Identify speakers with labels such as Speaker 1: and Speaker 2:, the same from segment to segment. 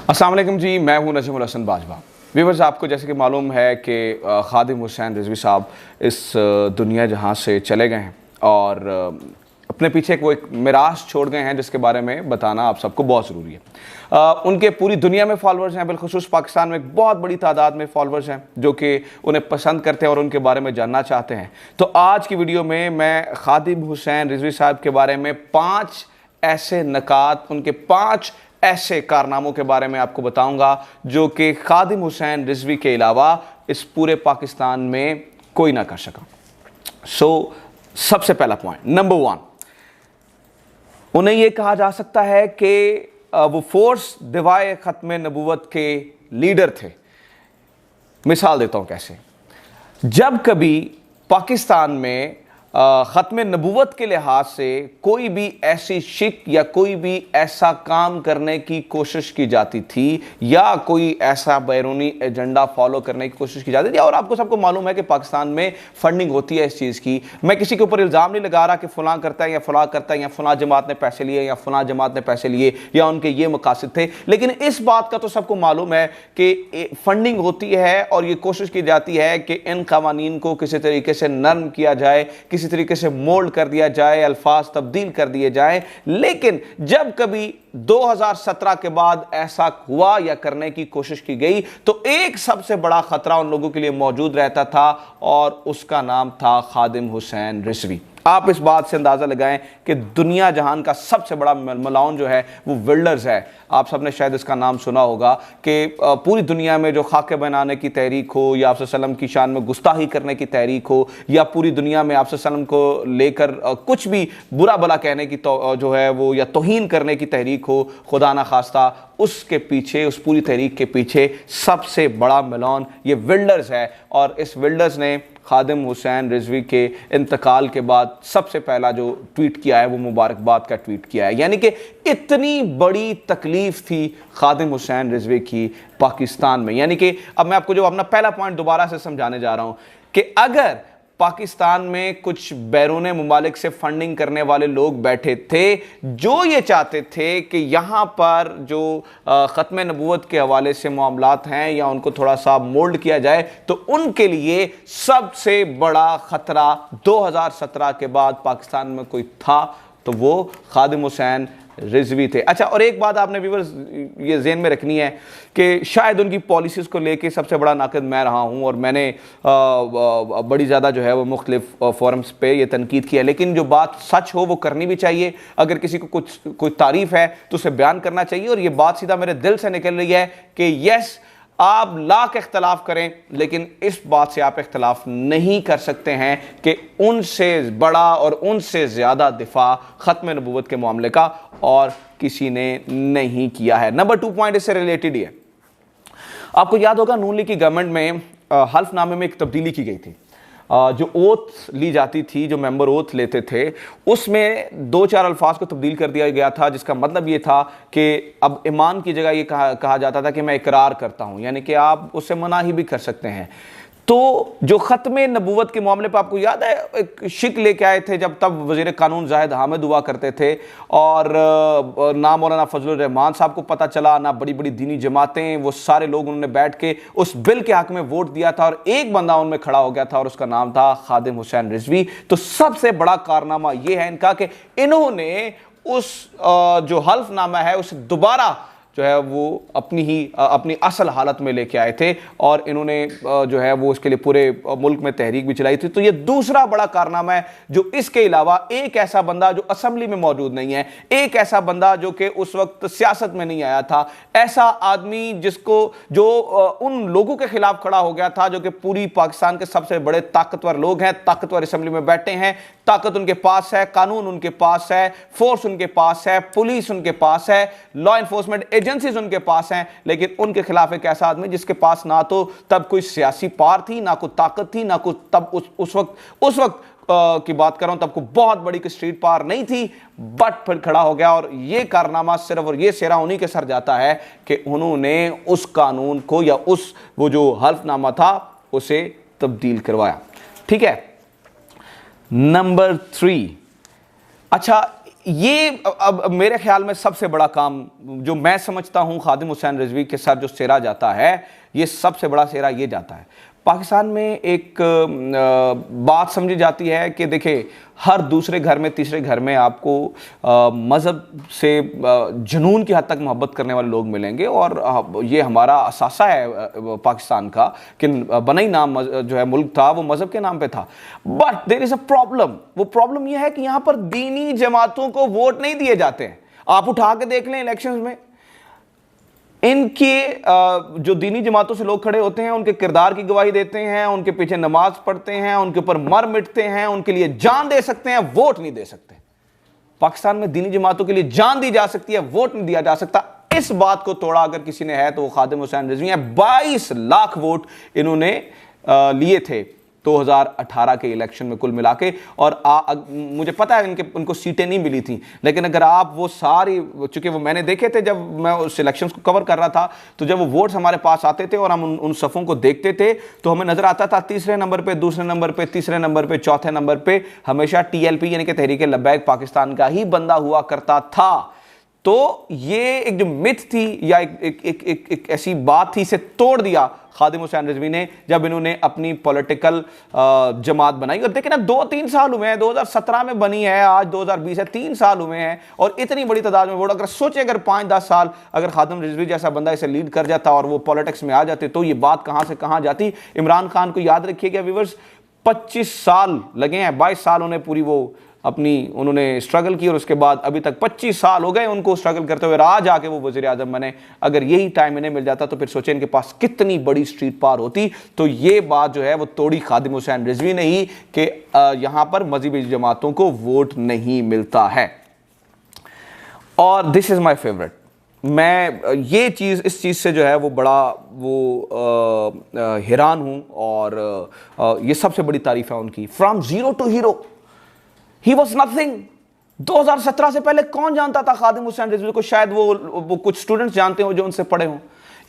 Speaker 1: अस्सलाम वालेकुम जी, मैं हूं नजीमुल हसन बाजवा। व्यूअर्स, आपको जैसे कि मालूम है कि खादिम हुसैन रिजवी साहब इस दुनिया जहां से चले गए हैं और अपने पीछे एक मिरास छोड़ गए हैं जिसके बारे में बताना आप सबको बहुत ज़रूरी है। उनके पूरी दुनिया में फॉलोअर्स हैं, बिलखुसूस पाकिस्तान में एक बहुत बड़ी तादाद में फॉलोअर्स हैं जो कि उन्हें पसंद करते हैं और उनके बारे में जानना चाहते हैं। तो आज की वीडियो में मैं खादिम हुसैन रिजवी साहब के बारे में 5 ऐसे नकात, उनके 5 ऐसे कारनामों के बारे में आपको बताऊंगा जो कि खादिम हुसैन रिजवी के अलावा इस पूरे पाकिस्तान में कोई ना कर सका। सबसे पहला पॉइंट, नंबर 1, उन्हें यह कहा जा सकता है कि वो फोर्स दिवाए खत्म नबूवत के लीडर थे। मिसाल देता हूं कैसे। जब कभी पाकिस्तान में ख़त्म नबूवत के लिहाज से कोई भी ऐसी शिक या कोई भी ऐसा काम करने की कोशिश की जाती थी या कोई ऐसा बैरूनी एजेंडा फॉलो करने की कोशिश की जाती थी, और आपको सबको मालूम है कि पाकिस्तान में फंडिंग होती है इस चीज़ की। मैं किसी के ऊपर इल्ज़ाम नहीं लगा रहा कि फ़लाँ करता है या फ़लाँ करता है या फ़लाँ जमात ने पैसे लिए या फ़लाँ जमात ने पैसे लिए या उनके ये मकासद थे, लेकिन इस बात का तो सबको मालूम है कि फंडिंग होती है और ये कोशिश की जाती है कि इन क़वानीन को किसी तरीके से नर्म किया जाए, किसी तरीके से मोल्ड कर दिया जाए, अल्फाज तब्दील कर दिए जाए। लेकिन जब कभी 2017 के बाद ऐसा हुआ या करने की कोशिश की गई तो एक सबसे बड़ा खतरा उन लोगों के लिए मौजूद रहता था और उसका नाम था खादिम हुसैन रिजवी। आप इस बात से अंदाजा लगाएं कि दुनिया जहान का सबसे बड़ा मलाउन जो है वो विल्डर्स है। आप सबने शायद इसका नाम सुना होगा कि पूरी दुनिया में जो खाके बनाने की तहरीक हो या आप सल्लम की शान में गुस्ताखी करने की तहरीक हो या पूरी दुनिया में आप सल्लम को लेकर कुछ भी बुरा भला कहने की जो है वो या तौहीन करने की तहरीक हो, खुदा ना खास्ता, उसके पीछे, उस पूरी तहरीक के पीछे सबसे बड़ा मलाउन ये विल्डर्स है। और इस विल्डर्स ने खादिम हुसैन रिजवी के इंतकाल के बाद सबसे पहला जो ट्वीट किया है वो मुबारकबाद का ट्वीट किया है। यानी कि इतनी बड़ी तकलीफ थी खादिम हुसैन रिजवी की पाकिस्तान में। यानी कि अब मैं आपको जो अपना पहला पॉइंट दोबारा से समझाने जा रहा हूं कि अगर पाकिस्तान में कुछ बैरूने मुमालिक से फंडिंग करने वाले लोग बैठे थे जो ये चाहते थे कि यहाँ पर जो ख़त्म नबूवत के हवाले से मामलात हैं या उनको थोड़ा सा मोल्ड किया जाए, तो उनके लिए सबसे बड़ा ख़तरा 2017 के बाद पाकिस्तान में कोई था तो वो खादिम हुसैन रिजवी थे। अच्छा, और एक बात आपने व्यूअर्स ये ज़हन में रखनी है कि शायद उनकी पॉलिसीज़ को लेके सबसे बड़ा नाक़िद मैं रहा हूँ और मैंने बड़ी ज़्यादा जो है वो मुख्तलिफ फोरम्स पे ये तनकीद किया, लेकिन जो बात सच हो वो करनी भी चाहिए। अगर किसी को कोई तारीफ़ है तो उसे बयान करना चाहिए, और ये बात सीधा मेरे दिल से निकल रही है कि यस, आप लाख इख्तलाफ करें लेकिन इस बात से आप इख्तलाफ नहीं कर सकते हैं कि उनसे बड़ा और उनसे ज़्यादा दिफा ख़त्म नबूवत के मामले का और किसी ने नहीं किया है। नंबर 2 पॉइंट इससे रिलेटेड ही है। आपको याद होगा नून लीग की गवर्नमेंट में हल्फनामे में एक तब्दीली की गई थी। जो ओथ ली जाती थी, जो मेंबर ओथ लेते थे, उसमें 2-4 अल्फाज को तब्दील कर दिया गया था, जिसका मतलब ये था कि अब ईमान की जगह ये कहा जाता था कि मैं इकरार करता हूँ, यानी कि आप उससे मना ही भी कर सकते हैं। तो जो ख़त्म नबूवत के मामले पर आपको याद है एक शिक लेके आए थे जब तब वज़ीर कानून जाहिद हामिद हुआ करते थे, और ना मौलाना फजलुर रहमान साहब को पता चला, ना बड़ी बड़ी दीनी जमातें, वो सारे लोग उन्होंने बैठ के उस बिल के हक़ में वोट दिया था और एक बंदा उनमें खड़ा हो गया था और उसका नाम था खादिम हुसैन रिजवी। तो सबसे बड़ा कारनामा ये है इनका कि इन्होंने उस जो हल्फनामा है उसे दोबारा जो है वो अपनी असल हालत में लेके आए थे और इन्होंने जो है वो इसके लिए पूरे मुल्क में तहरीक भी चलाई थी। तो ये दूसरा बड़ा कारनामा है जो इसके अलावा एक ऐसा बंदा जो असेंबली में मौजूद नहीं है, एक ऐसा बंदा जो कि उस वक्त सियासत में नहीं आया था, ऐसा आदमी जिसको जो उन लोगों के खिलाफ खड़ा हो गया था जो कि पूरी पाकिस्तान के सबसे बड़े ताकतवर लोग हैं, ताकतवर असेंबली में बैठे हैं, ताकत उनके पास है, कानून उनके पास है, फोर्स उनके पास है, पुलिस उनके पास है, लॉ एनफोर्समेंट एजेंसीज उनके पास हैं, लेकिन उनके खिलाफ एक ऐसा आदमी जिसके पास ना तो तब कोई सियासी पावर थी, ना कोई ताकत थी, ना कोई तब उस वक्त की बात कर रहा हूं, तब को बहुत बड़ी की स्ट्रीट पावर नहीं थी, बट फिर खड़ा हो गया। और ये कारनामा सिर्फ और ये सेरा उन्हीं के सर जाता है कि उन्होंने उस कानून को या वो जो हल्फनामा था उसे तब्दील करवाया। ठीक है। नंबर 3, अच्छा ये अब मेरे ख्याल में सबसे बड़ा काम जो मैं समझता हूं खादिम हुसैन रिजवी के साथ जो सेरा जाता है, ये सबसे बड़ा सेरा ये जाता है। पाकिस्तान में एक बात समझी जाती है कि देखिए, हर दूसरे घर में तीसरे घर में आपको मज़हब से जुनून की हद तक मोहब्बत करने वाले लोग मिलेंगे, और ये हमारा असासा है पाकिस्तान का कि बना ही नाम जो है मुल्क था वो मज़हब के नाम पे था। But there is a problem. वो प्रॉब्लम ये है कि यहाँ पर दीनी जमातों को वोट नहीं दिए जाते हैं। आप उठा के देख लें इलेक्शंस में, इनके जो दीनी जमातों से लोग खड़े होते हैं उनके किरदार की गवाही देते हैं, उनके पीछे नमाज पढ़ते हैं, उनके ऊपर मर मिटते हैं, उनके लिए जान दे सकते हैं, वोट नहीं दे सकते। पाकिस्तान में दीनी जमातों के लिए जान दी जा सकती है, वोट नहीं दिया जा सकता। इस बात को तोड़ा अगर किसी ने है तो वो खादिम हुसैन रिजवी है। 22 लाख वोट इन्होंने लिए थे 2018 के इलेक्शन में कुल मिला के, और मुझे पता है उनको सीटें नहीं मिली थी, लेकिन अगर आप वो सारी, चूंकि वो मैंने देखे थे जब मैं उस इलेक्शंस को कवर कर रहा था, तो जब वो वोट्स हमारे पास आते थे और हम उन सफ़ों को देखते थे तो हमें नजर आता था तीसरे नंबर पे, दूसरे नंबर पे, तीसरे नंबर पे, चौथे नंबर पे हमेशा TLP यानी कि तहरीक लब्बैक पाकिस्तान का ही बंदा हुआ करता था। तो ये एक जो मिथ थी या एक ऐसी बात थी, इसे तोड़ दिया खादिम हुसैन रिजवी ने जब इन्होंने अपनी पॉलिटिकल जमात बनाई। और देखिए ना, 2-3 साल हुए हैं, 2017 में बनी है, आज 2020 है, 3 साल हुए हैं और इतनी बड़ी तादाद में वोट। अगर सोचे अगर 5-10 साल अगर खादिम रिजवी जैसा बंदा इसे लीड कर जाता और वो पॉलिटिक्स में आ जाते तो ये बात कहां से कहां जाती। इमरान खान को याद रखिएगा व्यूअर्स, 25 साल लगे हैं, 22 साल उन्हें पूरी वो उन्होंने स्ट्रगल की, और उसके बाद अभी तक 25 साल हो गए उनको स्ट्रगल करते हुए, आज आके वो वज़ीर आज़म बने। अगर यही टाइम इन्हें मिल जाता तो फिर सोचें इनके पास कितनी बड़ी स्ट्रीट पार होती। तो ये बात जो है वो तोड़ी खादिम हुसैन रिजवी ने ही कि यहां पर मज़हबी जमातों को वोट नहीं मिलता है। और दिस इज़ माई फेवरेट। मैं ये चीज़, इस चीज़ से जो है वो बड़ा वो हैरान हूँ, और ये सबसे बड़ी तारीफ़ है उनकी। From zero to hero, he was nothing. 2017 से पहले कौन जानता था खादिम हुसैन रिजवी को? शायद वो कुछ स्टूडेंट्स जानते हो जो उनसे पढ़े हों,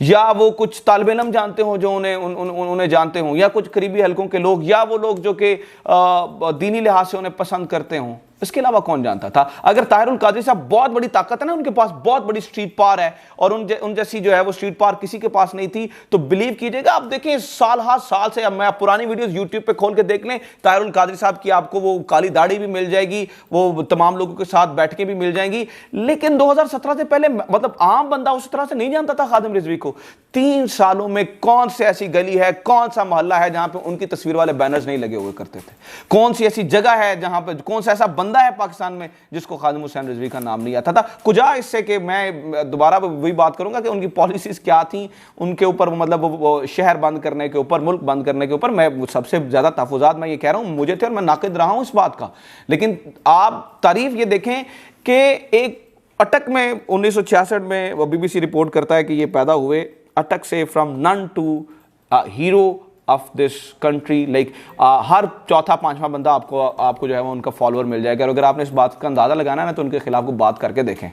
Speaker 1: या वो कुछ तालिब इल्म जानते हो जो उन्हें जानते हों, या कुछ करीबी हलकों के लोग, या वो लोग जो कि दीनी लिहाज से उन्हें पसंद करते हों। इसके अलावा कौन जानता था? अगर ताहिरुल कादरी साहब, बहुत बड़ी ताकत है ना उनके पास, बहुत बड़ी स्ट्रीट पार है, और उन जैसी जो है वो स्ट्रीट पार किसी के पास नहीं थी, तो बिलीव कीजिएगा आप देखें साल हर साल से, अब मैं पुरानी वीडियोस यूट्यूब पे खोल के देख लें, ताहिरुल कादरी साहब की आपको वो काली दाढ़ी भी मिल जाएगी, वो तमाम लोगों के साथ बैठ के भी मिल जाएंगी। लेकिन 2017 से पहले मतलब आम बंदा उस तरह से नहीं जानता था खादिम रिजवी को। 3 सालों में कौन सी ऐसी गली है, कौन सा मोहल्ला है जहां पे उनकी तस्वीर वाले बैनर्स नहीं लगे हुए करते थे? कौन सी ऐसी जगह है जहां पे, कौन सा ऐसा बंदा है पाकिस्तान में जिसको खादिम हुसैन रिजवी का नाम नहीं आता था? कुजा इससे कि मैं दोबारा वही बात करूंगा कि उनकी पॉलिसीज क्या थी, उनके ऊपर मतलब वो शहर बंद करने के ऊपर, मुल्क बंद करने के ऊपर मैं सबसे ज्यादा तहफुजात मैं ये कह रहा हूं मुझे थे, और मैं नाकिद रहा हूं इस बात का। लेकिन आप तारीफ ये देखें कि एक अटक में 1966 में वो BBC रिपोर्ट करता है कि ये पैदा हुए अटक से, from none to hero of this country. Like हर चौथा पांचवा बंदा आपको जो है वो उनका फॉलोअर मिल जाएगा। और अगर आपने इस बात का अंदाज़ा लगाना है ना तो उनके खिलाफ को बात करके देखें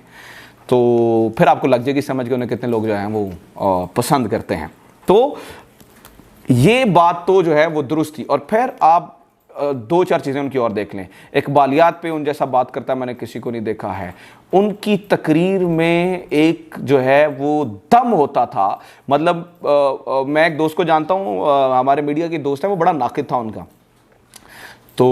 Speaker 1: तो फिर आपको लग जाएगी समझ के उन्हें कितने लोग जो हैं वो पसंद करते हैं। तो ये बात तो जो है वो दुरुस्त थी। और फिर आप 2-4 चीज़ें उनकी और देख लें। इकबालियात पे उन जैसा बात करता मैंने किसी को नहीं देखा है। उनकी तकरीर में एक जो है वो दम होता था। मतलब मैं एक दोस्त को जानता हूँ, हमारे मीडिया की दोस्त है, वो बड़ा नाकिद था उनका, तो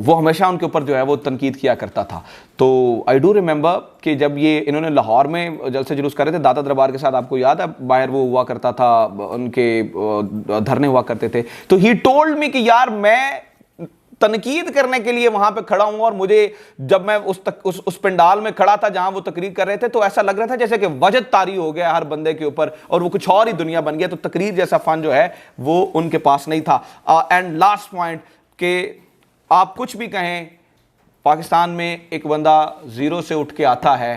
Speaker 1: वो हमेशा उनके ऊपर जो है वो तनकीद किया करता था। तो आई डू रिमेंबर कि जब ये इन्होंने लाहौर में जलसे जुलूस कर रहे थे दादा दरबार के साथ, आपको याद है बाहर वो हुआ करता था, उनके धरने हुआ करते थे, तो ही टोल्ड मी कि यार मैं तनकीद करने के लिए वहां पे खड़ा हूं, और मुझे जब मैं उस पंडाल में खड़ा था जहां वो तकरीर कर रहे थे तो ऐसा लग रहा था जैसे कि वजद तारी हो गया हर बंदे के ऊपर और वो कुछ और ही दुनिया बन गया। तो तकरीर जैसा फन जो है वो उनके पास नहीं था। एंड लास्ट पॉइंट कि आप कुछ भी कहें, पाकिस्तान में एक बंदा जीरो से उठ के आता है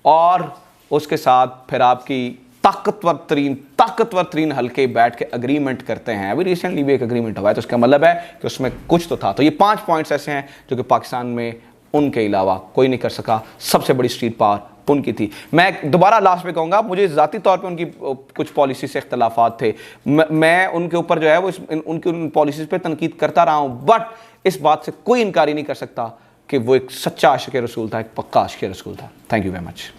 Speaker 1: और उसके साथ फिर आपकी ताकतवर तरीन हल्के बैठ के अग्रीमेंट करते हैं। अभी रिसेंटली भी एक अग्रीमेंट हुआ है, तो उसका मतलब है कि उसमें कुछ तो था। तो ये 5 पॉइंट्स ऐसे हैं जो कि पाकिस्तान में उनके अलावा कोई नहीं कर सका। सबसे बड़ी स्ट्रीट पावर उनकी थी। मैं दोबारा लास्ट में कहूँगा, मुझे ज़ाती तौर पे उनकी कुछ पॉलिसी से इख्तलाफात थे, मैं उनके ऊपर जो है वो उनकी उन पॉलिसीज़ पे तनकीद करता रहा हूँ, बट इस बात से कोई इनकार ही नहीं कर सकता कि वो एक सच्चा आशिक रसूल था, एक पक्का आशिक रसूल था। Thank you very much.